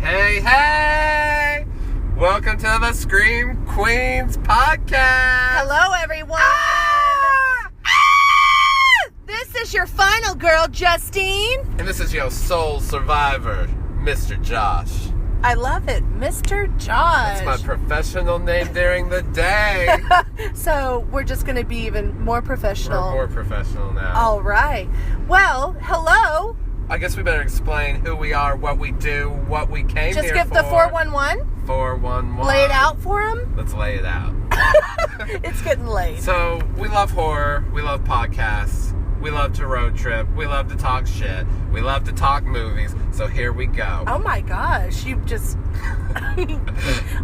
Hey, hey! Welcome to the Scream Queens podcast! Hello, everyone! This is your final girl, Justine. And this is your soul survivor, Mr. Josh. I love it, Mr. Josh. That's my professional name during the day. So, we're just going to be even more professional. We're more professional now. All right. Well, hello. I guess we better explain who we are, what we do, what we came Just here give for. the 411. 411. Lay it out for him. Let's lay it out. It's getting late. So, we love horror. We love podcasts. We love to road trip. We love to talk shit. We love to talk movies. So here we go. Oh my gosh, you just...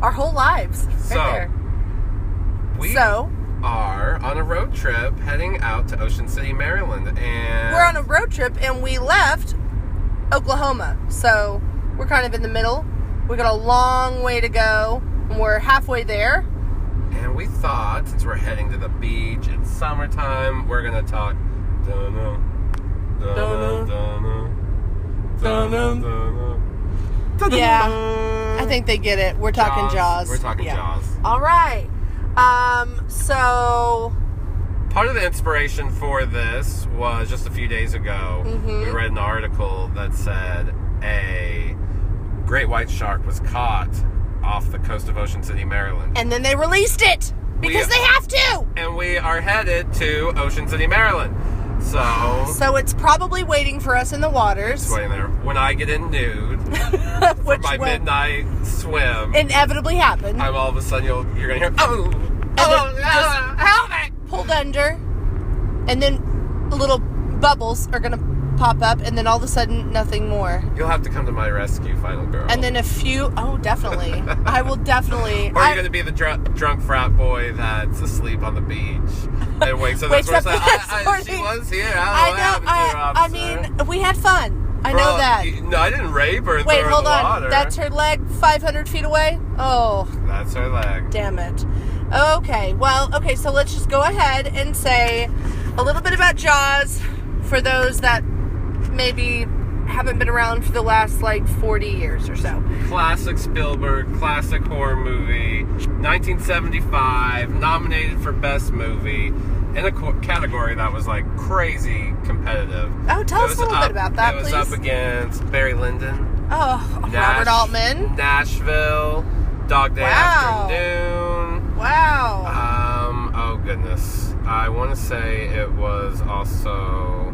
Our whole lives. Right there. We are on a road trip heading out to Ocean City, Maryland. And We're on a road trip and we left Oklahoma. So we're kind of in the middle. We got a long way to go. And we're halfway there. And we thought, since we're heading to the beach, it's summertime, we're going to talk... Yeah, I think they get it. We're talking Jaws. We're talking Jaws. All right. So part of the inspiration for this was just a few days ago. Mm-hmm. We read an article that said a great white shark was caught off the coast of Ocean City, Maryland. And then they released it because they have to. And we are headed to Ocean City, Maryland. So it's probably waiting for us in the waters. It's waiting there. When I get in nude for my midnight swim, inevitably happen. I'm all of a sudden you're gonna hear help me! Pulled under, and then little bubbles are gonna pop up, and then all of a sudden nothing more. You'll have to come to my rescue, final girl. And then definitely. I will definitely. Or you're gonna be the drunk frat boy that's asleep on the beach and wakes up. Wakes up she was here. I mean, we had fun. I know that. No, I didn't rape her. Wait, hold on. Water. That's her leg 500 feet away? Oh. That's her leg. Damn it. Okay, so let's just go ahead and say a little bit about Jaws for those that maybe haven't been around for the last 40 years or so. Classic Spielberg, classic horror movie, 1975, nominated for Best Movie, in a category that was crazy competitive. Oh, tell us a little bit about that, please. It was up against Barry Lyndon. Oh, Robert Altman. Nashville, Dog Day Afternoon. Wow. Oh goodness. I want to say it was also...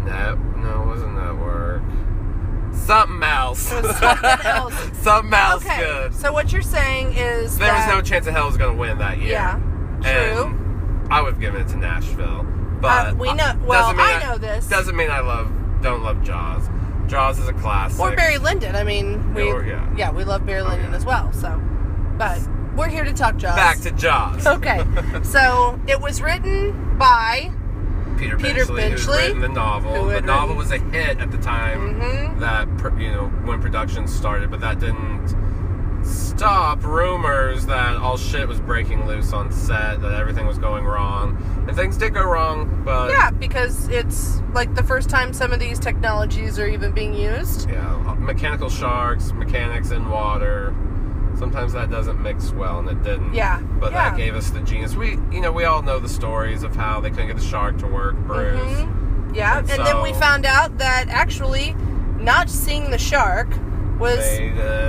No, it wasn't Network. Something else. It was something else. Something else good. So what you're saying is there was no chance in hell it was going to win that year. Yeah, true. And I would have given it to Nashville. But we know. Well, I know this. Doesn't mean I don't love Jaws. Jaws is a classic. Or Barry Lyndon. I mean, we love Barry Lyndon as well. So, but we're here to talk Jaws. Back to Jaws. Okay. So it was written by Peter Benchley, who's written the novel. The novel was a hit at the time that when production started, but that didn't stop rumors that all shit was breaking loose on set, that everything was going wrong, and things did go wrong. But yeah, because it's the first time some of these technologies are even being used. Yeah, mechanical sharks, mechanics in water. Sometimes that doesn't mix well, and it didn't. Yeah. But that gave us the genius. We all know the stories of how they couldn't get the shark to work, Bruce. Mm-hmm. Yeah, and then we found out that actually not seeing the shark was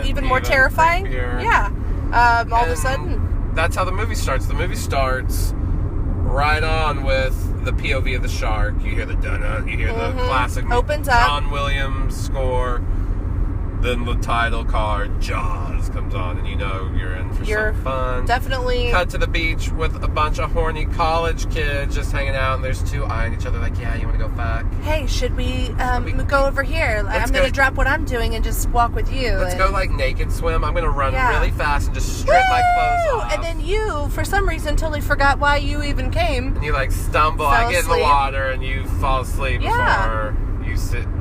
even more terrifying. Creepier. Yeah. All of a sudden. That's how the movie starts. The movie starts right on with the POV of the shark. You hear the dun-dun, you hear the classic Opens up. John Williams score. Then the title card, Jaws, comes on, and you're in for some fun. Definitely. Cut to the beach with a bunch of horny college kids just hanging out, and there's two eyeing each other yeah, you want to go fuck? Hey, should we go over here? I'm going to drop what I'm doing and just walk with you. Let's go naked swim. I'm going to run really fast and just strip my clothes off. And then you, for some reason, totally forgot why you even came. And you stumble, I get in the water, and you fall asleep before...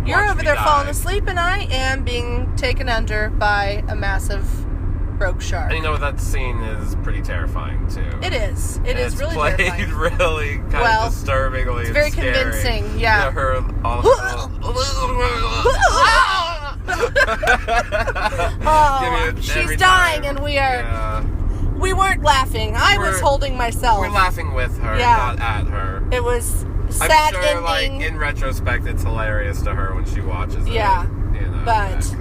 You're over there falling asleep, and I am being taken under by a massive rogue shark. And that scene is pretty terrifying too. It is. It is really terrifying. It's played really kind of disturbingly. It's very convincing. Yeah. Her all. She's dying, and we are. Yeah. We weren't laughing. I was holding myself. We're laughing with her, not at her. It was sad I'm sure, ending. Like in retrospect, it's hilarious to her when she watches it. Yeah. You know, but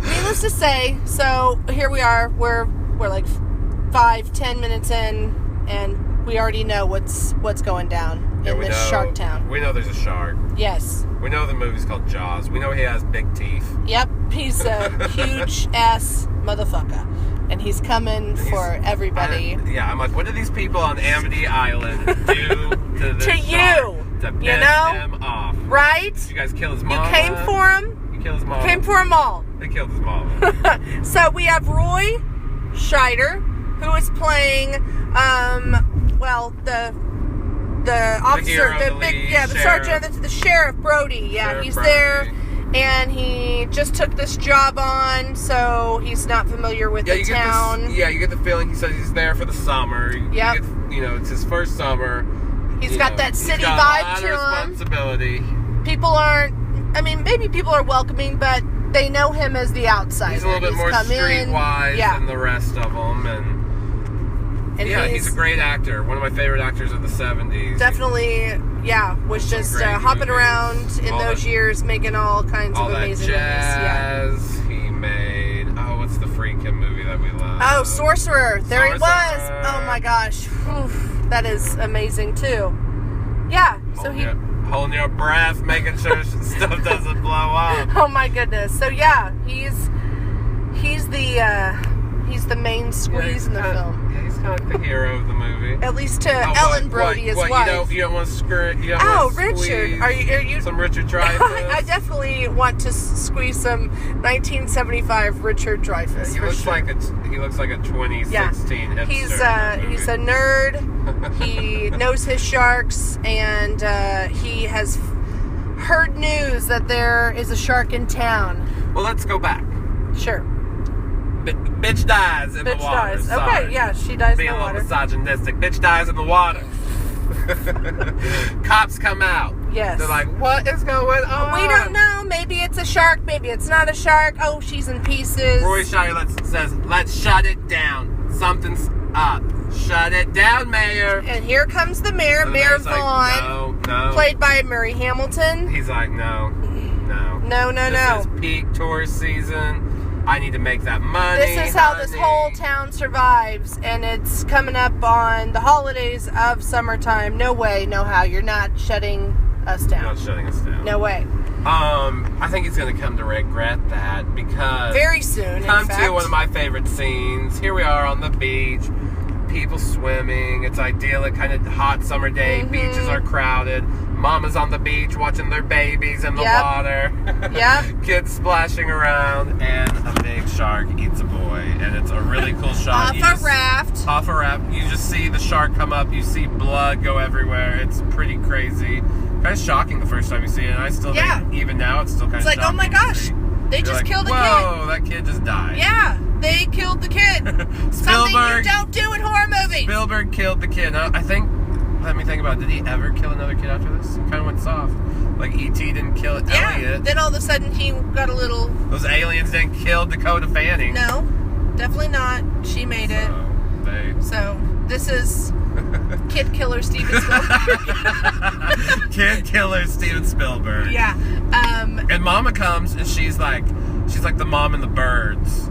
needless to say, so here we are. We're like 5-10 minutes in, and we already know what's going down in this shark town. We know there's a shark. Yes. We know the movie's called Jaws. We know he has big teeth. Yep, he's a huge ass motherfucker, and he's coming for everybody. I'm like, what do these people on Amity Island do to this shark to piss him off? Right? You guys kill his mom. You came for him. You killed his mom. Came for them all. They killed his mom. So we have Roy Scheider, who is playing, the officer, the sergeant, the sheriff Brody. Yeah, Sheriff he's Brody. There, and he just took this job on, so he's not familiar with the town. You get the feeling he says he's there for the summer. Yep. It's his first summer. He's got that city vibe to him. Responsibility. People aren't. I mean, maybe people are welcoming, but they know him as the outsider. He's a little bit more streetwise than the rest of them, and he's a great actor. One of my favorite actors of the 70s. Definitely, was just hopping around in those years, making all kinds of amazing movies. Jazz. He made, what's the freaking movie that we love? Oh, Sorcerer. There he was. Oh my gosh. Oof, that is amazing too. Yeah. So holding your breath, making sure stuff doesn't blow up. Oh my goodness. So he's the main squeeze in the film. Yeah, he's kind of like the hero of the movie. At least to Ellen Brody, his wife. You don't want to screw. Richard. Are you some Richard Dreyfuss? I definitely want to squeeze some 1975 Richard Dreyfuss. He looks like a 2016 hipster. He's a nerd. He knows his sharks, and he has heard news that there is a shark in town. Well, let's go back. Sure. Bitch dies in the water. Dies. Okay, she dies in the water. Being a little misogynistic. Bitch dies in the water. Cops come out. Yes. They're like, what is going on? We don't know. Maybe it's a shark. Maybe it's not a shark. Oh, she's in pieces. Roy Scheider says, let's shut it down. Something's up. Shut it down, Mayor. And here comes the mayor, Mayor Vaughn. Like, no. Played by Murray Hamilton. He's like, no. No. This is peak tourist season. I need to make that money. This is how this whole town survives, and it's coming up on the holidays of summertime. No way, no how. You're not shutting us down. Not shutting us down. No way. I think he's going to come to regret that because very soon. Come to one of my favorite scenes. Here we are on the beach. People swimming. It's idyllic, kind of hot summer day. Mm-hmm. Beaches are crowded. Mama's on the beach watching their babies in the water. Yep. Kids splashing around, and a big shark eats a boy, and it's a really cool shot. Off a raft. You just see the shark come up. You see blood go everywhere. It's pretty crazy. Kind of shocking the first time you see it, and I still think, even now, it's still kind of shocking. It's like, oh my gosh, they just killed a kid. Whoa, that kid just died. Yeah, they killed the kid. Something you don't do in horror movies. Spielberg killed the kid. Let me think about it. Did he ever kill another kid after this? He kind of went soft. Like, E.T. didn't kill Elliot. Then all of a sudden he got a little... Those aliens didn't kill Dakota Fanning. No, definitely not. She made it. So, this is Kid Killer Steven Spielberg. Kid Killer Steven Spielberg. Yeah. And Mama comes, and she's like the mom in The Birds,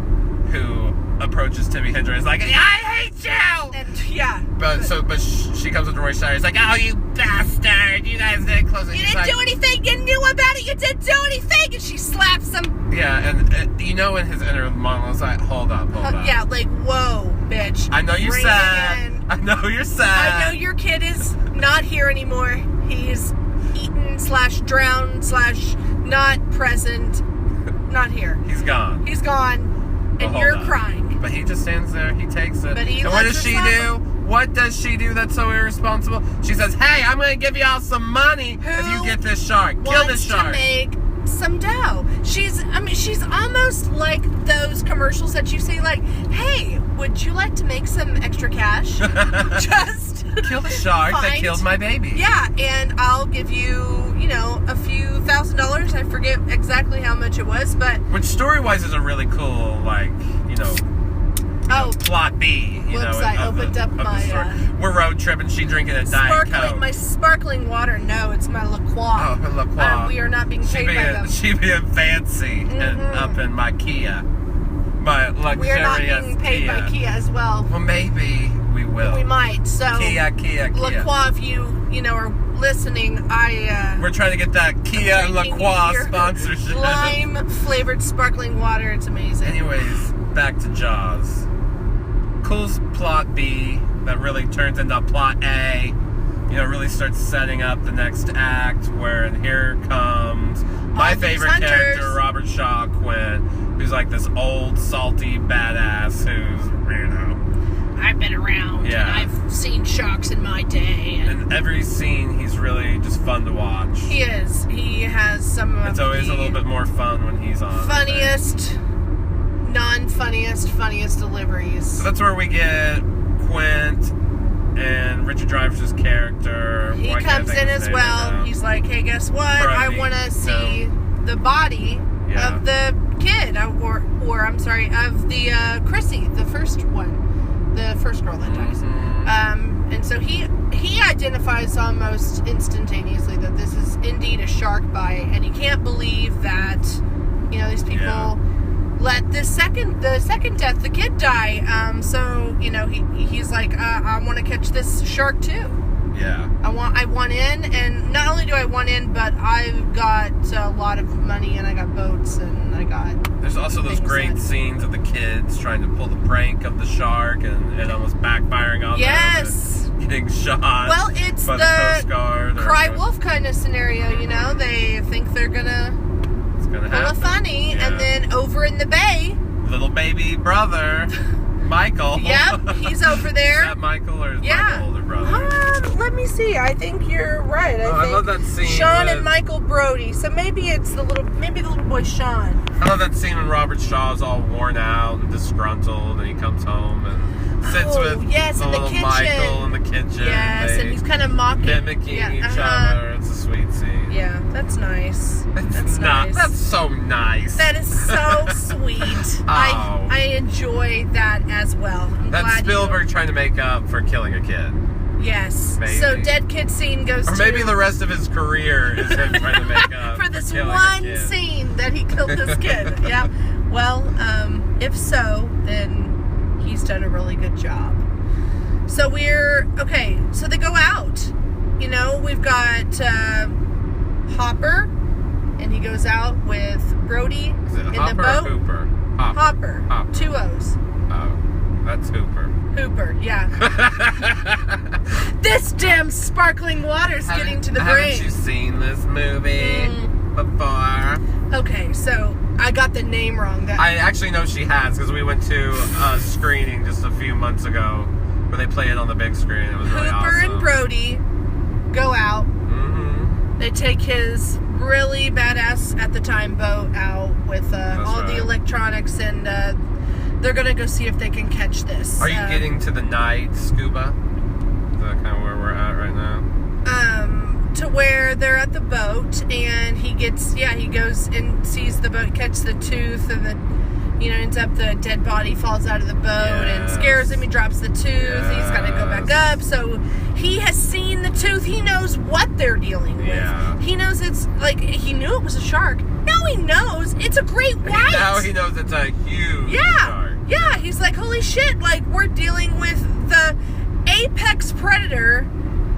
who approaches Timmy Hendrix like, I hate you! And, But she comes with Roy Scheider. It's like, oh, you bastard! You guys didn't close it. You didn't do anything. You knew about it. You didn't do anything. And she slaps him. Yeah, and in his inner monologue, it's like, hold up. Yeah, like, whoa, bitch. I know you're sad. I know you're sad. I know your kid is not here anymore. He's eaten/drowned/ not present. Not here. He's gone. And you're crying. But he just stands there. He takes it. But and what does she do? What does she do that's so irresponsible? She says, hey, I'm going to give y'all some money if you get this shark. Kill this shark. To make some dough. She's almost like those commercials that you see, like, hey, would you like to make some extra cash? Just Kill the shark that killed my baby. Yeah, and I'll give you, you know, a few $1,000s. I forget exactly how much it was, but... Which story-wise is a really cool, like, you know... plot B, you whoops, know, I opened up my... We're road tripping, she drinking a Diet Coke. My sparkling water, no, it's my La Croix. Oh, her La Croix. We are not being paid by them. She being fancy and up in my Kia. My luxurious We are not being paid Kia. by Kia as well. Well, maybe we will. We might, so... Kia. La Croix, if you know, are listening, we're trying to get that Kia and La Croix sponsorship. Lime-flavored sparkling water, it's amazing. Anyways, back to Jaws. Cool plot B that really turns into plot A. You know, really starts setting up the next act where here comes my favorite character, Robert Shaw Quint, who's like this old, salty badass who's, you know... I've been around, and I've seen sharks in my day. And every scene, he's really just fun to watch. He is. He has some of It's always a little bit more fun when he's on. Funniest... funniest deliveries. So that's where we get Quint and Richard Dreyfuss's character. He comes in as well. Right, he's like, hey, guess what? I want to see the body of the kid, or I'm sorry, of the Chrissy, the first one, the first girl that dies. And so he identifies almost instantaneously that this is indeed a shark bite, and he can't believe that, you know, these people let the second death, the kid, die. So, you know, he's like, I want to catch this shark too. Yeah. I want in, and not only do I want in, but I've got a lot of money, and I got boats, and I got... There's also those great scenes of the kids trying to pull the prank of the shark, and it almost backfiring on them. Getting shot. Well, it's by the Coast Guard cry wolf kind of scenario, you know? They think they're gonna pull a funny, and then over in the bay... Little baby brother... Michael. Yep, he's over there. Is that Michael or is Michael older brother? Let me see. I think you're right. I love that scene. Sean and Michael Brody. So maybe it's the little boy Sean. I love that scene when Robert Shaw's all worn out and disgruntled, and he comes home and sits with the little Michael in the kitchen. Yes, and he's kind of mimicking each other. It's a sweet scene. Yeah, that's nice. That's nice. That's so nice. That is so sweet. I enjoy that as well. That's Spielberg trying to make up for killing a kid. Yes. Maybe. So dead kid scene goes or maybe the rest of his career is him trying to make up for this one scene that he killed this kid. Yeah. Well, if so, then he's done a really good job. So so they go out. You know, we've got Hopper, and he goes out with Brody in the boat. Or Hooper? Hopper. 2 O's. Oh, that's Hooper. Hooper, yeah. This damn sparkling water's getting to the brain. Haven't you seen this movie before? Okay, so I got the name wrong. I actually know she has, because we went to a screening just a few months ago where they play it on the big screen. It was really awesome. Hooper and Brody go out. They take his really badass at the time boat out with all the electronics, and they're gonna go see if they can catch this. Are you getting to the night scuba? Is that kind of where we're at right now? To where they're at the boat, and he goes and sees the boat, catches the tooth, and then, you know, ends up the dead body falls out of the boat and scares him. He drops the tooth. He's got to go back up. So he has seen the tooth. He knows what they're dealing with. Yeah. He knows it's like, he knew it was a shark. Now he knows it's a great white. Now he knows it's a huge shark. Yeah, he's like, holy shit, like, we're dealing with the apex predator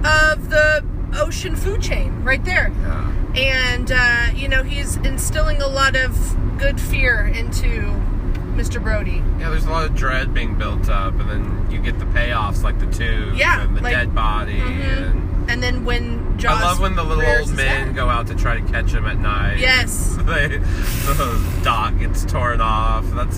of the ocean food chain right there. Yeah. And, you know, he's instilling a lot of good fear into Mr. Brody. Yeah, there's a lot of dread being built up, and then you get the payoffs, like the tooth and the dead body. And then when Jaws... I love when the little old men go out to try to catch him at night. Yes. The dock gets torn off. That's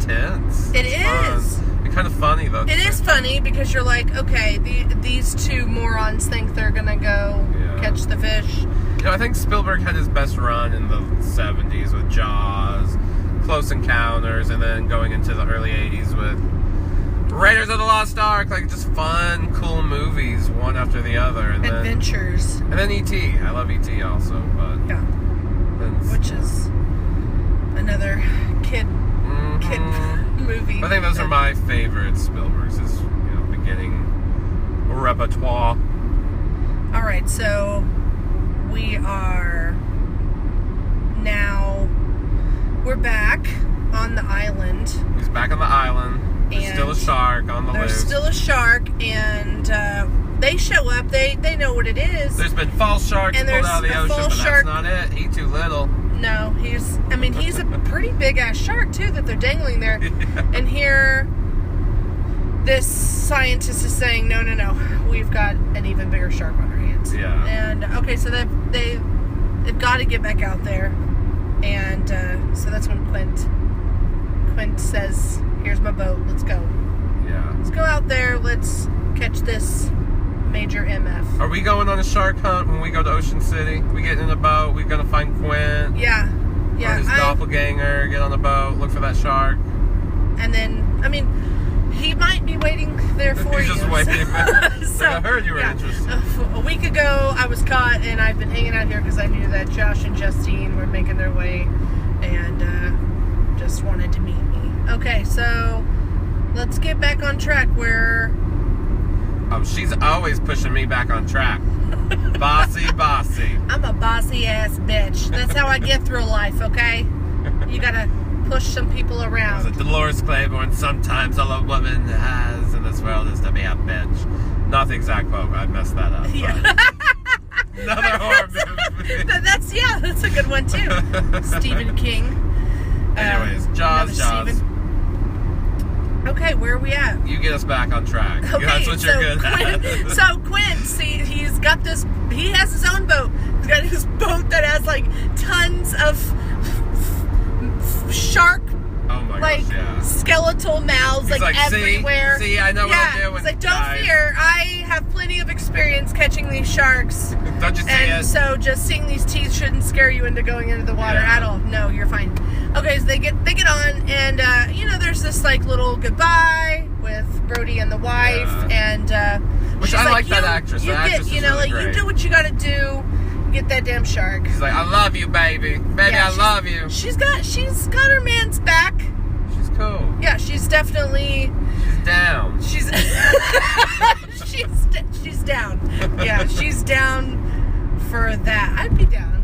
tense. It is. Fun. It's kind of funny, though. It is funny because you're like, okay, these two morons think they're going to go catch the fish. You know, I think Spielberg had his best run in the 70s with Jaws, Close Encounters, and then going into the early 80s with Raiders of the Lost Ark, like just fun, cool movies, one after the other. And Adventures. And then E.T. I love E.T. also, but yeah, which is another kid movie. I think those are my favorite Spielberg's. Is beginning repertoire. All right, so we are now. We're back on the island. He's back on the island. There's still a shark on the loose. There's still a shark, and they show up. They know what it is. There's been false sharks pulled out of the ocean, but that's not it. He's too little. No, he's a pretty big-ass shark, too, that they're dangling there. Yeah. And here, this scientist is saying, no, we've got an even bigger shark on our hands. Yeah. And, okay, so they've got to get back out there. And so that's when Quint says, here's my boat, let's go. Yeah. Let's go out there, let's catch this major MF. Are we going on a shark hunt when we go to Ocean City? We get in a boat, we're going to find Quint. Yeah. Or his doppelganger, get on the boat, look for that shark. And then, he might be waiting there for you. He's just waiting. So, I heard you were interested. A week ago, I was caught, and I've been hanging out here because I knew that Josh and Justine were making their way, and just wanted to meet me. Okay, so let's get back on track where... Oh, she's always pushing me back on track. Bossy. I'm a bossy-ass bitch. That's how I get through life, okay? You gotta push some people around. Was it Dolores Claiborne? Sometimes all a woman has in this world is to be a bitch. Not the exact quote. I messed that up. Yeah. Another horror movie. That's a good one, too. Stephen King. Anyways, Jaws. Okay, where are we at? You get us back on track. Okay, that's what you're good at. So Quint, see, he has his own boat. He's got his boat that has like tons of shark, skeletal mouths like everywhere. See, I know what I'm doing. He's like, don't fear, I have plenty of experience catching these sharks. Don't you see it? So just seeing these teeth shouldn't scare you into going into the water at all. No, you're fine. Okay, so they get on, and there's this like little goodbye with Brody and the wife, and which I like that actress. You do what you got to do. Get that damn shark. She's like, I love you, baby. I love you. She's got her man's back. She's cool. Yeah, she's definitely. She's down. She's down. Yeah, she's down for that. I'd be down.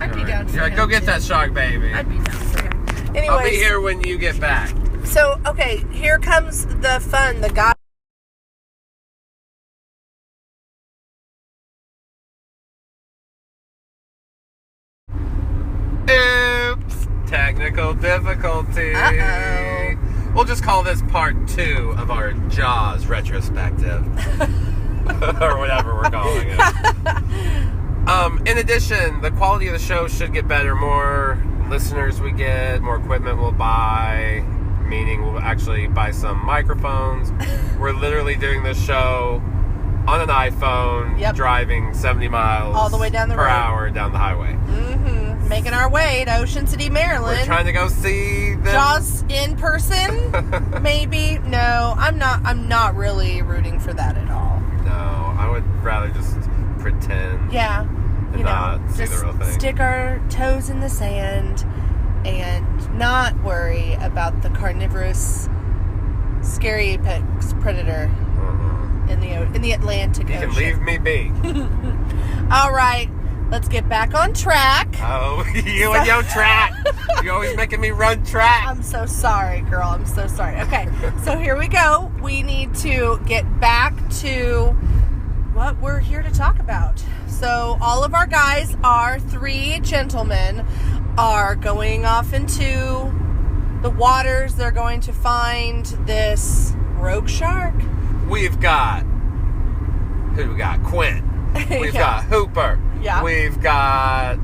I'd be down for him. Go get that shark, baby. I'd be down for him. Anyways, I'll be here when you get back. So, okay, here comes the fun. The guy. Oops. Technical difficulty. Uh-oh. We'll just call this part 2 of our Jaws retrospective. Or whatever we're calling it. In addition, the quality of the show should get better. More listeners we get, more equipment we'll buy, meaning we'll actually buy some microphones. We're literally doing this show on an iPhone, driving 70 miles all the way down the per hour down the highway. Making our way to Ocean City, Maryland. We're trying to go see the Jaws in person. Maybe. No, I'm not really rooting for that at all. No, I would rather just pretend. Yeah. And not see the real thing. Stick our toes in the sand and not worry about the carnivorous, scary apex predator in the Atlantic Ocean. You can leave me be. All right. Let's get back on track. Oh, you and your track. You're always making me run track. I'm so sorry, girl. I'm so sorry. Okay, so here we go. We need to get back to what we're here to talk about. So all of our guys, our 3 gentlemen, are going off into the waters. They're going to find this rogue shark. We've got... Who we got? Quint. We've got Hooper. Yeah. We've got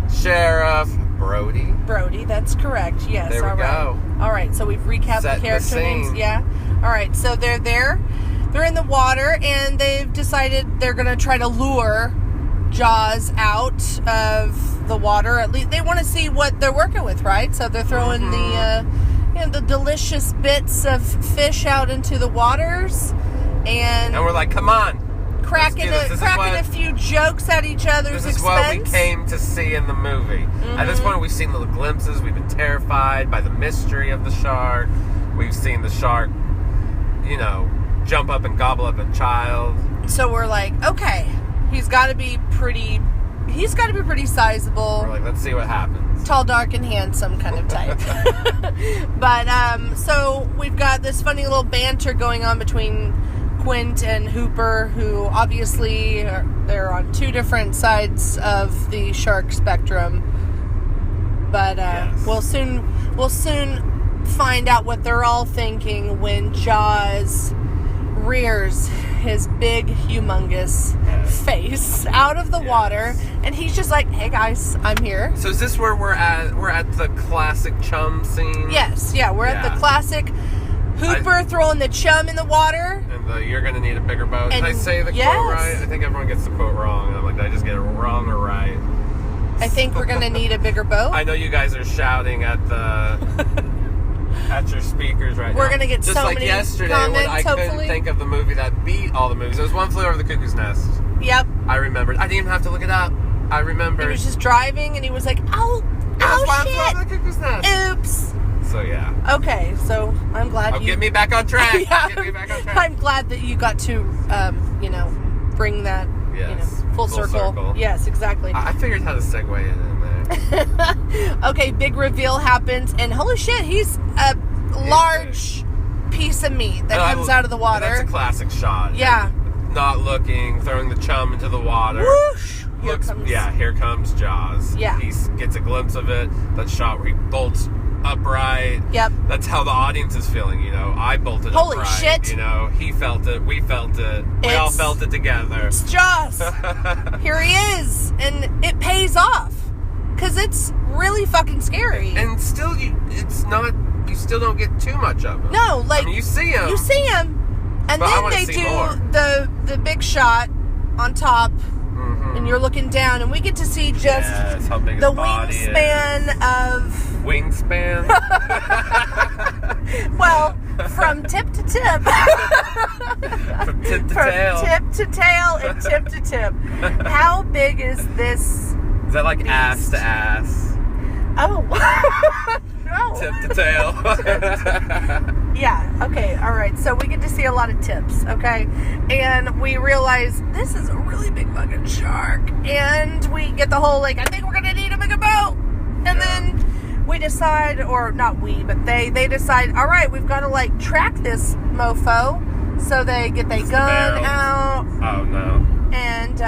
Sheriff Brody. Brody, that's correct. Yes. There we go. All right, so we've recapped the character names. Yeah. All right, so they're there. They're in the water, and they've decided they're going to try to lure Jaws out of the water. At least they want to see what they're working with, right? So they're throwing the the delicious bits of fish out into the waters, and we're like, come on, cracking a few jokes at each other's expense. This is what we came to see in the movie. At this point, we've seen little glimpses. We've been terrified by the mystery of the shark. We've seen the shark, jump up and gobble up a child. So we're like, okay, he's got to be pretty sizable. We're like, let's see what happens. Tall, dark, and handsome kind of type. But, so we've got this funny little banter going on between Quint and Hooper, who obviously they're on two different sides of the shark spectrum. But yes. we'll soon find out what they're all thinking when Jaws rears his big, humongous face out of the water, and he's just like, "Hey guys, I'm here." So is this where we're at? We're at the classic chum scene. Yes, yeah, we're at the classic Hooper throwing the chum in the water. And you're gonna need a bigger boat. Did I say the quote right? I think everyone gets the quote wrong. And I'm like, did I just get it wrong or right? I think we're gonna need a bigger boat. I know you guys are shouting at your speakers right now. We're gonna get just so like many yesterday comments, when I couldn't think of the movie that beat all the movies. There was One Flew Over the Cuckoo's Nest. Yep. I remembered. I didn't even have to look it up. I remembered. He was just driving and he was like, oh shit. One Flew Over the Cuckoo's Nest. Oops. So yeah. Okay, so I'm glad get me back on track. Yeah. Get me back on track. I'm glad that you got to, bring that, full circle. Yes, exactly. I figured how to segue it in there. Okay, big reveal happens, and holy shit, he's a large piece of meat that comes out of the water. That's a classic shot. Yeah. Not looking, throwing the chum into the water. Whoosh! Here comes Jaws. Yeah. He gets a glimpse of it. That shot where he bolts upright. Yep. That's how the audience is feeling, I bolted holy upright. Shit. He felt it. We felt it. We all felt it together. It's Jaws. Here he is. And it pays off. Because it's really fucking scary. And still, you still don't get too much of him. No, you see him. You see him. And but then they do the big shot on top. Mm-hmm. And you're looking down, and we get to see just how big the his body wingspan of... Wingspan? Well, from tip to tip. From tip to tail. From tip to tail and tip to tip. How big is this? Is that like beast? Ass to ass? Oh. No. Tip to tail. Yeah, okay, alright. So we get to see a lot of tips, okay? And we realize this is a really big fucking shark. And we get the whole, I think we're gonna need a bigger boat. And then we decide, or not we, but they decide, alright, we've got to, track this mofo. So they get their gun out. Oh, no. And,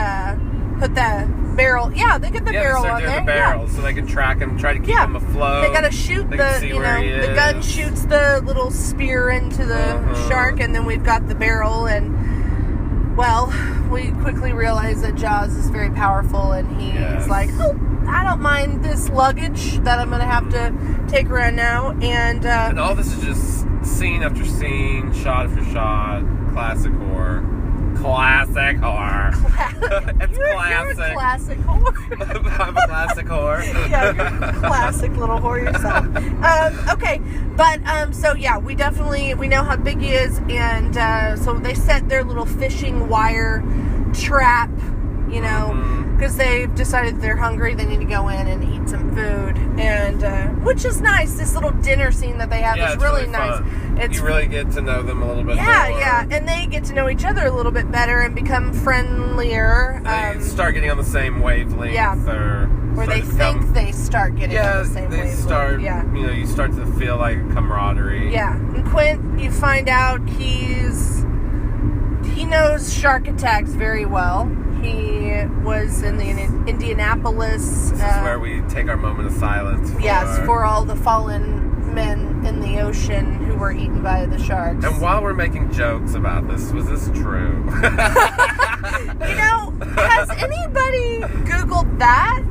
put the barrel. Yeah, they get the barrel on there. The barrel, so they can track him, try to keep him afloat. They gotta shoot the gun shoots the little spear into the shark, and then we've got the barrel, and we quickly realize that Jaws is very powerful, and he's like, oh, I don't mind this luggage that I'm gonna have to take around now, and all this is just scene after scene, shot after shot, classic horror. Classic horror. It's classic. You're a classic whore. I'm a classic whore. Yeah, you're a classic little whore yourself. Okay, but we know how big he is, and so they set their little fishing wire trap, because they've decided they're hungry, they need to go in and eat some food, and which is nice. This little dinner scene that they have is really nice. You really get to know them a little bit more. Yeah, and they get to know each other a little bit better and become friendlier. They start getting on the same wavelength. Yeah. Or they think they start getting on the same wavelength. You start to feel like camaraderie. Yeah. And Quint, you find out he knows shark attacks very well. He was in the Indianapolis. This is where we take our moment of silence. For all the fallen men in the ocean who were eaten by the sharks. And while we're making jokes about this, was this true? Has anybody Googled that?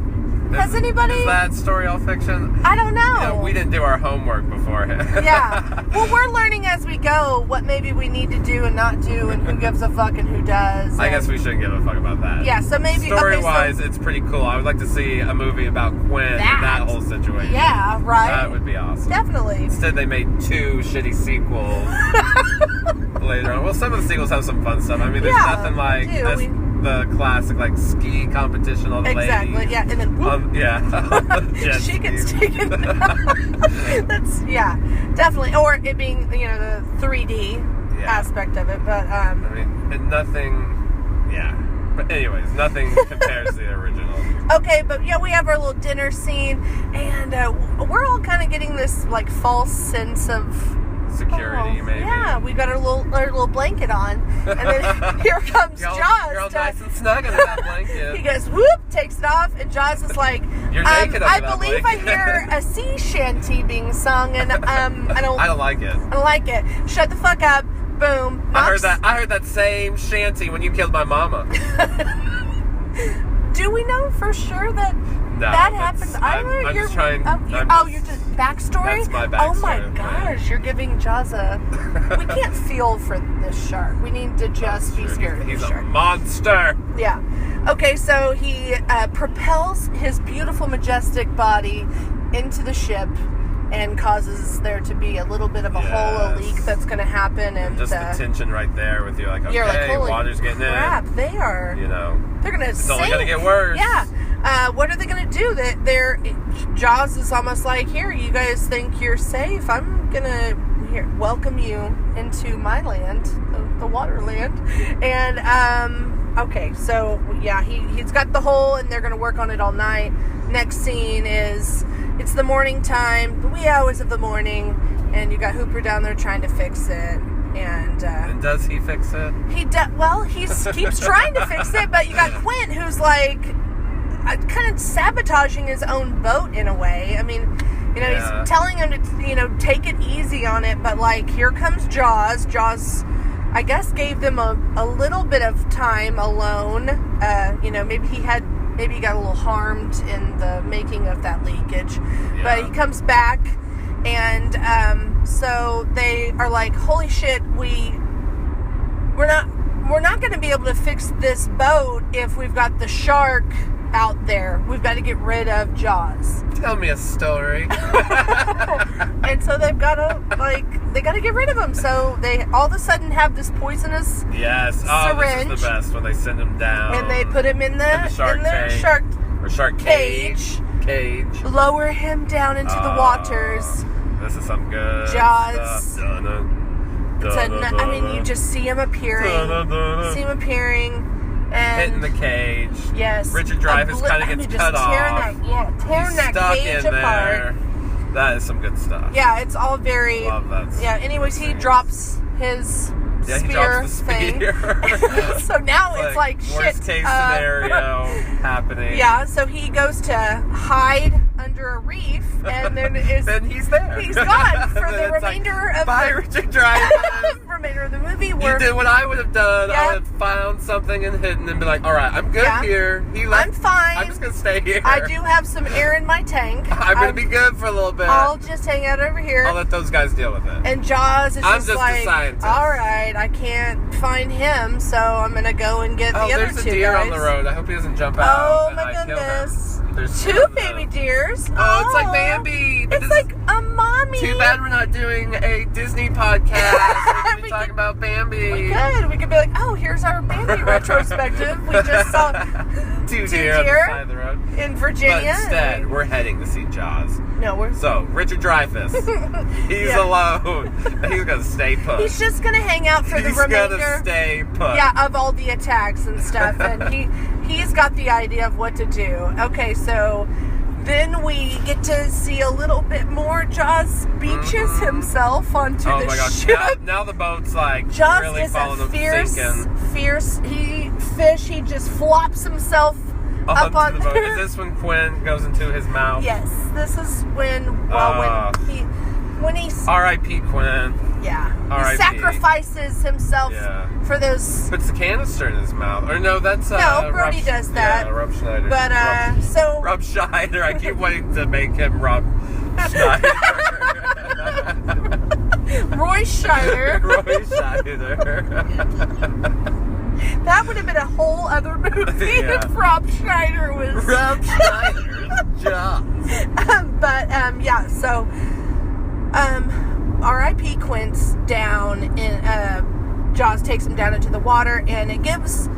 Has anybody? Is that story all fiction? I don't know. Yeah, we didn't do our homework beforehand. Yeah. Well, we're learning as we go what maybe we need to do and not do, and who gives a fuck and who does. I guess we shouldn't give a fuck about that. Yeah, so maybe... Story-wise, it's pretty cool. I would like to see a movie about Quinn and that whole situation. Yeah, right? That would be awesome. Definitely. Instead, they made 2 shitty sequels later on. Well, some of the sequels have some fun stuff. I mean, there's nothing like the classic, like, ski competition on the lady. Exactly, yeah. And then, whoop. Yeah. She gets taken That's, yeah, definitely. Or it being, the 3D aspect of it. But, I mean, nothing, But anyways, nothing compares to the original. Okay, but yeah, we have our little dinner scene, and we're all kind of getting this, like, false sense of... security, maybe. Yeah, we got our little blanket on, and then here comes Jaws. You're all nice and snug under that blanket. He goes, whoop, takes it off, and Jaws is like, You're naked under I that believe blanket. I hear a sea shanty being sung, and I don't like it. I don't like it. Shut the fuck up. Boom. I heard that same shanty when you killed my mama. Do we know for sure that that happened? I'm just trying. You're just backstory. That's my backstory. Oh my gosh, you're giving Jaws we can't feel for this shark. We need to just be scared of the shark. He's a monster. Yeah. Okay, so he propels his beautiful, majestic body into the ship and causes there to be a little bit of a hole, a leak that's going to happen, and just the tension right there with you, like, okay, you're like, holy water's getting crap, in. they are. They're going to sink. It's only going to get worse. Yeah. What are they going to do? Jaws is almost like, here, you guys think you're safe. I'm going to welcome you into my land, the water land. And, okay, so, yeah, he's got the hole, and they're going to work on it all night. Next scene is, it's the morning time, the wee hours of the morning, and you got Hooper down there trying to fix it. And does he fix it? He keeps trying to fix it, but you got Quint, who's like kind of sabotaging his own boat in a way. I mean, he's telling him to take it easy on it, but like, here comes Jaws. Jaws, I guess, gave them a little bit of time alone. Maybe he got a little harmed in the making of that leakage, but he comes back. And so they are like, holy shit, we're not going to be able to fix this boat if we've got the shark out there. We've got to get rid of Jaws. Tell me a story. And so they've got to get rid of him. So they all of a sudden have this poisonous syringe. This is the best when they send him down. And they put him in the shark cage. Lower him down into the waters. This is some good Jaws. stuff. You just see him appearing. And hitting the cage. Yes. Richard Dreyfuss kind of gets cut off. Tearing that cage apart. That is some good stuff. Yeah, it's all very... Love that. Yeah, anyways, he drops his spear thing. So now it's like shit. Worst case scenario happening. Yeah, so he goes to hide under a reef, and then then he's there. He's gone for the remainder of Richard Dreyfuss. remainder of the movie. You did what I would have done. I would have found something and hidden and be like, all right, I'm good here. I'm fine. I'm just going to stay here. I do have some air in my tank. I'm going to be good for a little bit. I'll just hang out over here. I'll let those guys deal with it. And Jaws is just like, a scientist. All right, I can't find him, so I'm going to go and get the other two guys. There's a deer on the road. I hope he doesn't jump out. Oh, my goodness. There's two baby deers. Oh, it's like Bambi. It's like a mommy. Too bad we're not doing a Disney podcast. We could be talking about Bambi. We could be like, oh, here's our Bambi retrospective. We just saw two deer on the side of the road in Virginia. But instead, we're heading to see Jaws. No, So, Richard Dreyfuss. He's alone. He's going to stay put. He's just going to hang out for the remainder. He's going to stay put. Yeah, of all the attacks and stuff. And he's got the idea of what to do. Okay, so then we get to see a little bit more. Jaws beaches himself onto the ship. Now the boat's like Jaws really is falling a fierce he just flops himself up on the boat. Is this when Quinn goes into his mouth? Yes, this is when he R.I.P. Quinn. Yeah. He R.I.P. sacrifices himself for those. Puts the canister in his mouth. Or no, that's no, Brody does that. Yeah, Rob Schneider. But Rob Schneider. I keep wanting to make him Rob Schneider. Roy Scheider. Roy Scheider. That would have been a whole other movie if Rob Schneider was. Rob Schneider's Jaws. So R.I.P. Quint's down in Jaws takes him down into the water, and it gives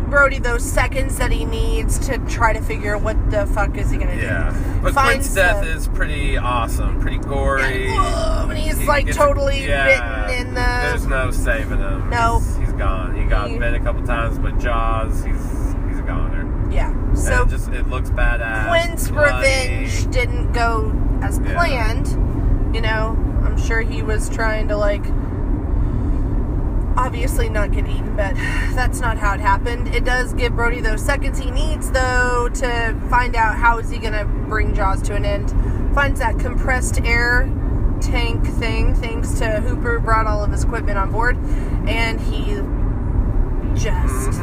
Brody those seconds that he needs to try to figure what the fuck is he gonna do. Yeah, but Quint's death is pretty awesome, pretty gory. And he's like totally bitten in the. There's no saving him. No, he's gone. He got bit a couple times, but Jaws, he's a goner. Yeah. So it looks badass. Quint's revenge didn't go as planned. You know, I'm sure he was trying to obviously not get eaten, but that's not how it happened. It does give Brody those seconds he needs, though, to find out how is he going to bring Jaws to an end. Finds that compressed air tank thing, thanks to Hooper brought all of his equipment on board, and he just,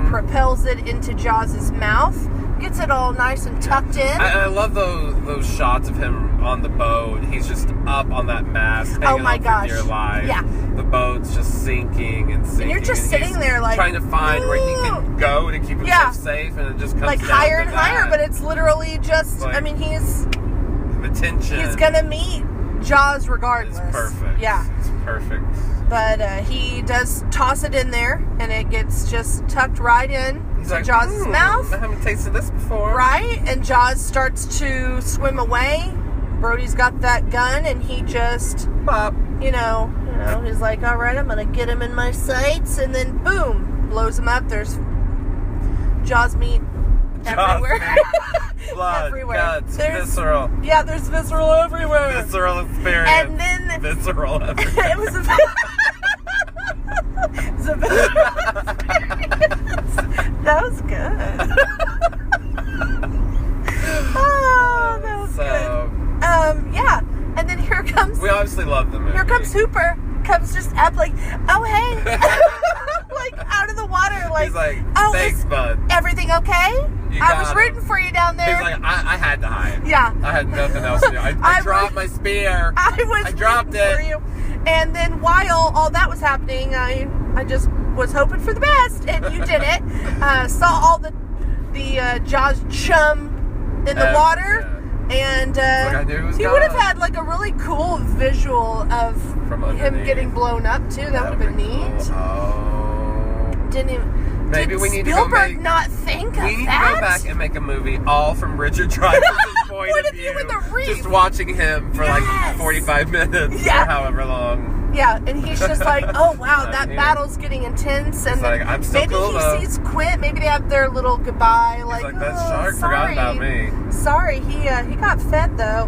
propels it into Jaws' mouth. Gets it all nice and tucked in. I love those shots of him on the boat. He's just up on that mast, hanging on for dear life. Yeah. The boat's just sinking and sinking. And you're just sitting there trying to find where he can go to keep himself safe, and it just comes down higher to and higher, but it's literally just, he's... The tension. He's gonna meet Jaws regardless. It's perfect. Yeah. It's perfect. But he does toss it in there, and it gets just tucked right in to Jaws' mouth. I haven't tasted this before. Right, and Jaws starts to swim away. Brody's got that gun, and he just, Pop. He's like, all right, I'm going to get him in my sights, and then boom, blows him up. There's Jaws meat everywhere. Blood, everywhere. Guts, visceral. Yeah, there's visceral everywhere. Visceral experience. And then... Visceral everywhere. It was a that was good. Oh, that was good. Yeah. And then here comes... We obviously love the movie. Here comes Hooper. Comes just up like, oh, hey. Out of the water. He's like, thanks, bud. Everything okay? I was rooting for you down there. He's like, I had to hide. Yeah. I had nothing else to do. I dropped my spear. I dropped it. For you. And then while all that was happening, I just was hoping for the best, and you did it. Saw all the Jaws chum in the water, and he would have had a really cool visual of him getting blown up too. That would have been neat. Cool. Oh. Didn't even. Maybe we need Spielberg to go not think of that? We need to go back and make a movie all from Richard Dreyfuss's point of view. Just watching him for 45 minutes or however long. Yeah, and he's just like, oh wow, that battle's getting intense, and like, I'm still maybe cool, he sees Quint. Maybe they have their little goodbye. He's like that shark forgot about me. Sorry, he got fed though.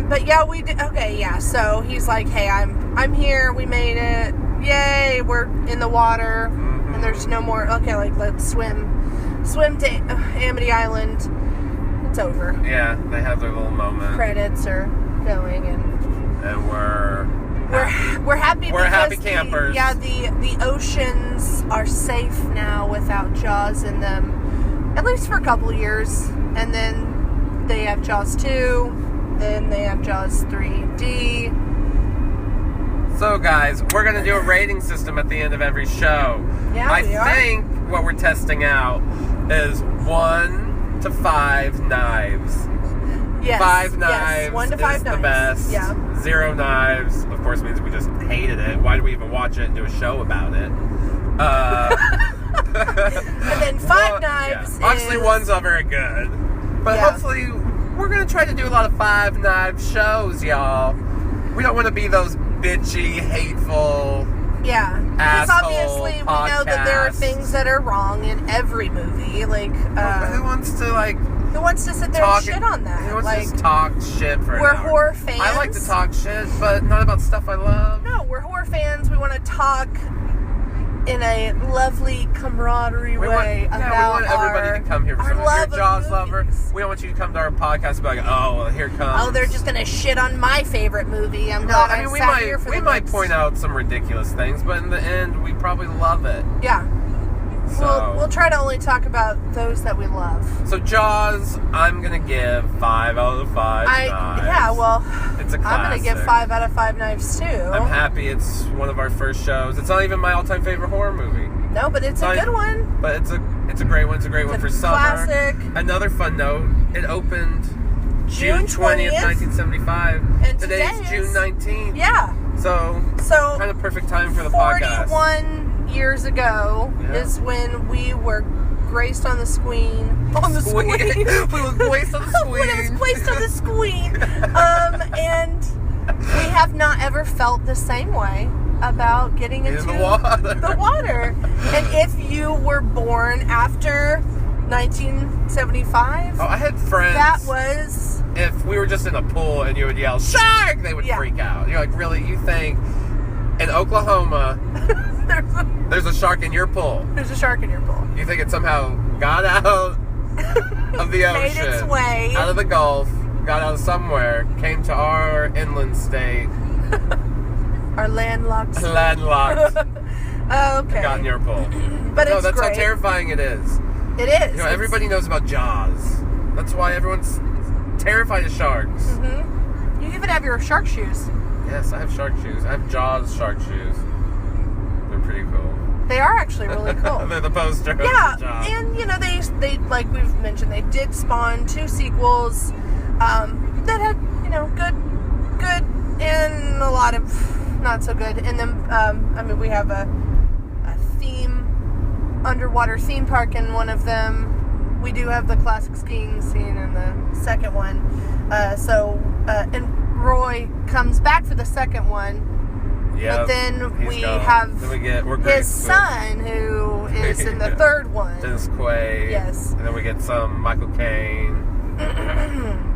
But yeah, we did. Okay, yeah. So he's like, hey, I'm here. We made it. Yay, we're in the water. And there's no more. Okay, let's swim to Amity Island. It's over. Yeah, they have their little moment. Credits are going, and we're happy. We're happy campers. The oceans are safe now without Jaws in them, at least for a couple of years. And then they have Jaws 2. Then they have Jaws 3D. So, guys, we're going to do a rating system at the end of every show. Yeah, I think what we're testing out is 1 to 5 knives. Yes. 5 knives 1 to 5 is knives. the best. Yeah. 0 knives, of course, means we just hated it. Why do we even watch it and do a show about it? And then 5 knives. Yeah. Obviously, 1's not very good. But hopefully, we're going to try to do a lot of 5 knife shows, y'all. We don't want to be those bitchy, hateful, because obviously we know that there are things that are wrong in every movie. Who wants to sit there and shit on that? Who wants to just talk shit for an hour? We're horror fans. I like to talk shit, but not about stuff I love. No, we're horror fans. We want to talk in a lovely camaraderie way about we want everybody to come here. Our If love you're a Jaws of lover, movies. we don't want you to come to our podcast and be like, oh, well, here comes. Oh, they're just gonna shit on my favorite movie. I'm No, glad I mean, we sat here for might the next... point out some ridiculous things, but in the end, we probably love it. Yeah. So, We'll try to only talk about those that we love. So Jaws, I'm gonna give 5 out of 5 knives. Yeah, well, It's a classic. I'm gonna give 5 out of 5 knives too. I'm happy it's one of our first shows. It's not even my all-time favorite horror movie. No, but it's a good one. But it's a great one. It's a great one for summer. Classic. Another fun note: it opened June 20th, 1975. And Today's today is June 19th. Yeah. So kind of perfect time for the podcast. 41 years ago is when we were graced on the screen. On the screen. We were graced on the screen. When I was graced on the screen. And we have not ever felt the same way about getting into the water. And if you were born after 1975, I had friends. That was... If we were just in a pool and you would yell, "Shark!" they would freak out. You're like, really? You think in Oklahoma there's a shark in your pool? There's a shark in your pool. You think it somehow got out of the ocean, made its way out of the Gulf, got out of somewhere, came to our inland state, our landlocked, and got in your pool. But no, it's that's great. how terrifying it is. It is. You know, everybody knows about Jaws. That's why everyone's terrified of sharks. Mm-hmm. You even have your shark shoes. Yes, I have shark shoes. I have Jaws shark shoes. They're pretty cool. They are actually really cool. They're the poster. Yeah, of Jaws. and you know they like we've mentioned, they did spawn 2 sequels that had good and a lot of not so good. And then I mean, we have a underwater theme park in one of them. We do have the classic skiing scene in the second one. And Roy comes back for the second one. Yep, but then we gone. have we're his son, who is in the third one. Dennis Quaid. Yes. And then we get some Michael Caine.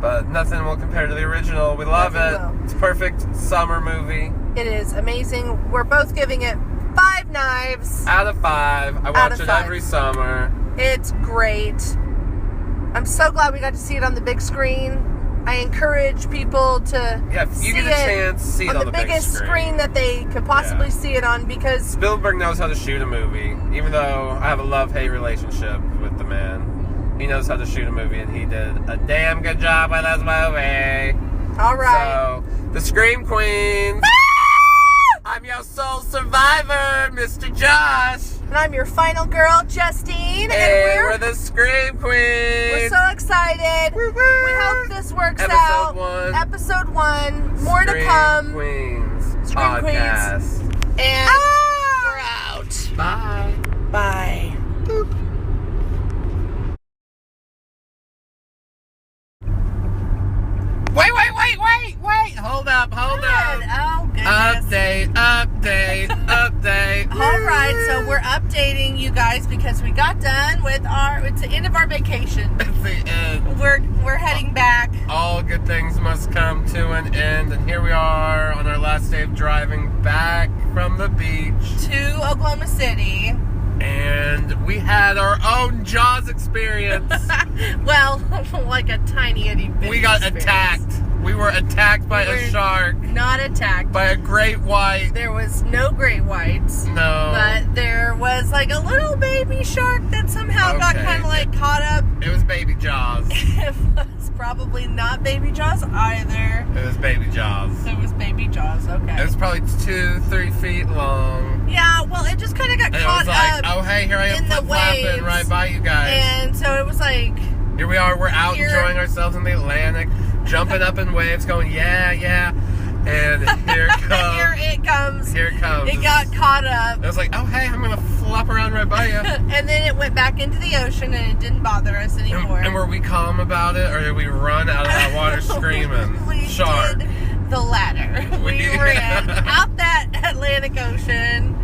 But nothing will compare to the original. We love it. It's a perfect summer movie. It is amazing. We're both giving it 5 knives. Out of 5. I watch it every summer. It's great. I'm so glad we got to see it on the big screen. I encourage people to if you get a chance, see it on the biggest screen that they could possibly see it on, because Spielberg knows how to shoot a movie. Even though I have a love-hate relationship with the man, he knows how to shoot a movie, and he did a damn good job with this movie. All right. So, the Scream Queens. I'm your sole survivor, Mr. Josh. And I'm your final girl, Justine. And we're the Scream Queens. We're so excited. Woo-woo. We hope this works out. Episode 1. More to come. Queens. Scream Podcast. Queens. And we're out. Bye. Bye. Boop. Wait. Hold up. Oh, goodness. Update. All right, so we're updating you guys because we got done with it's the end of our vacation. It's the end. We're heading back. All good things must come to an end, and here we are on our last day of driving back from the beach to Oklahoma City. And we had our own Jaws experience. Well, like a tiny itty bit. We got attacked. We were attacked by a shark. Not attacked. By a great white. There was no great whites. No. But there was like a little baby shark that somehow got kind of like caught up. It was baby Jaws. It was probably not baby Jaws either. It was baby Jaws. It was baby Jaws, okay. It was probably 2-3 feet long. Yeah, well, it just kind of got caught up. Oh, hey, here I am flip-flopping right by you guys. And so it was like... Here we are, we're out enjoying ourselves in the Atlantic, jumping up in waves, going, yeah. And here it comes. Here it comes. It got caught up. It was like, oh, hey, I'm going to flop around right by you. And then it went back into the ocean, and it didn't bother us anymore. And were we calm about it, or did we run out of that water screaming, we shark? Did the latter. We ran out that Atlantic Ocean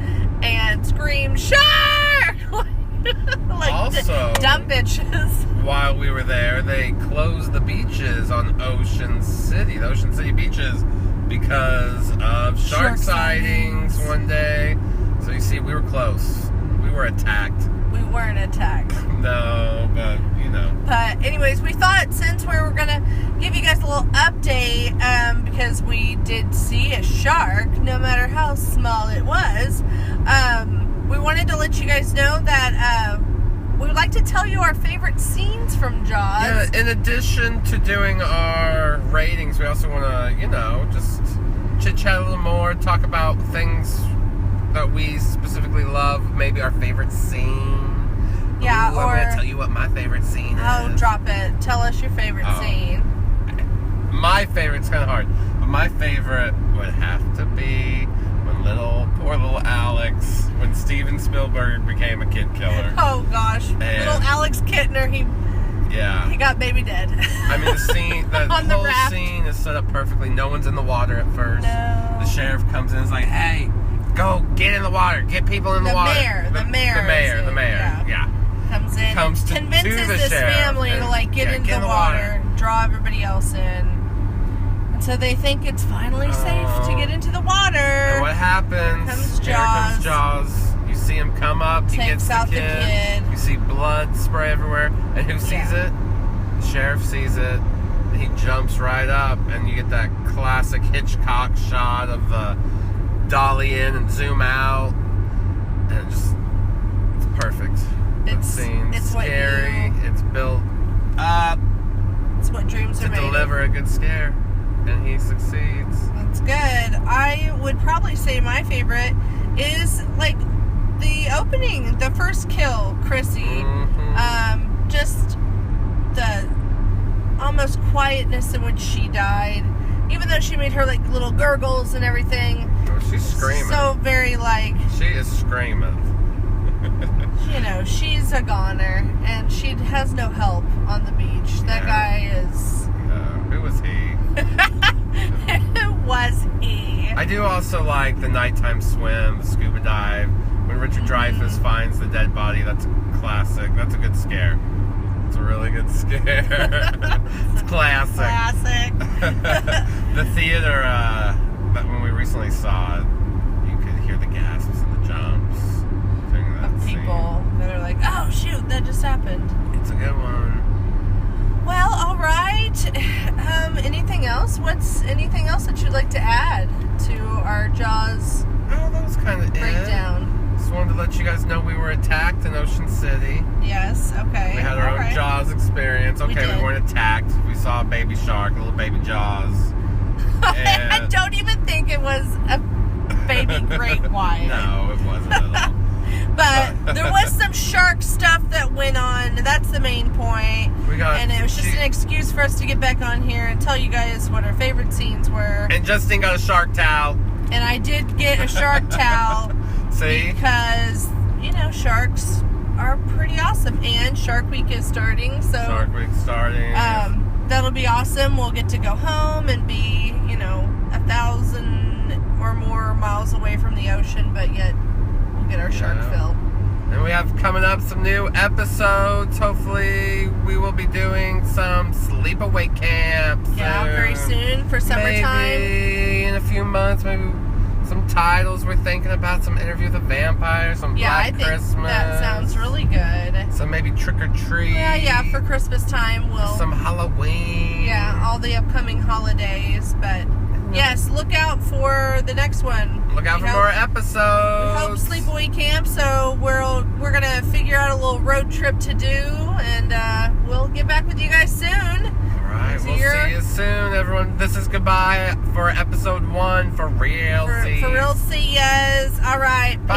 and screamed, shark! Like also, dumb bitches. While we were there, they closed the beaches on Ocean City, the Ocean City beaches, because of shark sightings one day. So you see, we were close. were attacked. We weren't attacked. No, but, you know. But anyways, we thought since we were going to give you guys a little update, because we did see a shark, no matter how small it was, we wanted to let you guys know that we would like to tell you our favorite scenes from Jaws. Yeah, in addition to doing our ratings, we also want to, you know, just chit-chat a little more, talk about things that we specifically love, maybe our favorite scene. Yeah, Ooh, or... I'm going to tell you what my favorite scene is. Oh, drop it. Tell us your favorite scene. My favorite's kind of hard. But my favorite would have to be when poor little Alex, when Steven Spielberg became a kid killer. Oh, gosh. Little Alex Kittner, he got baby dead. I mean, the scene, the whole scene is set up perfectly. No one's in the water at first. No. The sheriff comes in and is like, hey, go get in the water. Get people in the water. The mayor. Yeah. Comes in, convinces this family to like get into the water, draw everybody else in. And so they think it's finally safe to get into the water. And what happens? Here comes Jaws. You see him come up, he gets the kid. You see blood spray everywhere. And who sees it? The sheriff sees it. And he jumps right up, and you get that classic Hitchcock shot of the dolly in and zoom out. And it's perfect. It's scary. It's built up. It's what dreams are made of. To deliver a good scare, and he succeeds. That's good. I would probably say my favorite is like the opening, the first kill, Chrissy. Mm-hmm. Just the almost quietness in which she died, even though she made her like little gurgles and everything. Oh, she's screaming. So very like. She is screaming. You know, she's a goner, and she has no help on the beach. That guy is... who was he? Who was he? I do also like the nighttime swim, the scuba dive. When Richard Dreyfuss finds the dead body, that's a classic. That's a good scare. It's a really good scare. It's classic. The theater, that when we recently saw it, you could hear the gasps and the jumps. People that are like, oh shoot, that just happened. It's a good one. Well, all right. Anything else? What's anything else that you'd like to add to our Jaws that was kind of breakdown? Just wanted to let you guys know we were attacked in Ocean City. Yes. Okay. We had our own Jaws experience. Okay, we weren't attacked. We saw a baby shark, a little baby Jaws. I don't even think it was a baby great white. No, it wasn't at all. But there was some shark stuff that went on. That's the main point. And it was just an excuse for us to get back on here and tell you guys what our favorite scenes were. And Justin got a shark towel. And I did get a shark towel. See? Because, you know, sharks are pretty awesome. And Shark Week is starting. So Shark Week starting. That'll be awesome. We'll get to go home and be, you know, 1,000 or more miles away from the ocean, but yet get our shark fill. And we have coming up some new episodes. Hopefully we will be doing some sleepaway camps. Yeah, very soon for summertime. Maybe in a few months, maybe some titles. We're thinking about some Interview with a Vampire, some Black Christmas. That sounds really good. Some maybe Trick or Treat. Yeah, for Christmas time we'll... Some Halloween. Yeah, all the upcoming holidays, but... Yes, look out for the next one. Look out for more episodes. We hope sleepaway camp, so we're gonna figure out a little road trip to do, and we'll get back with you guys soon. All right, we'll see you soon, everyone. This is goodbye for episode 1 for real. For real, see yas. All right, bye.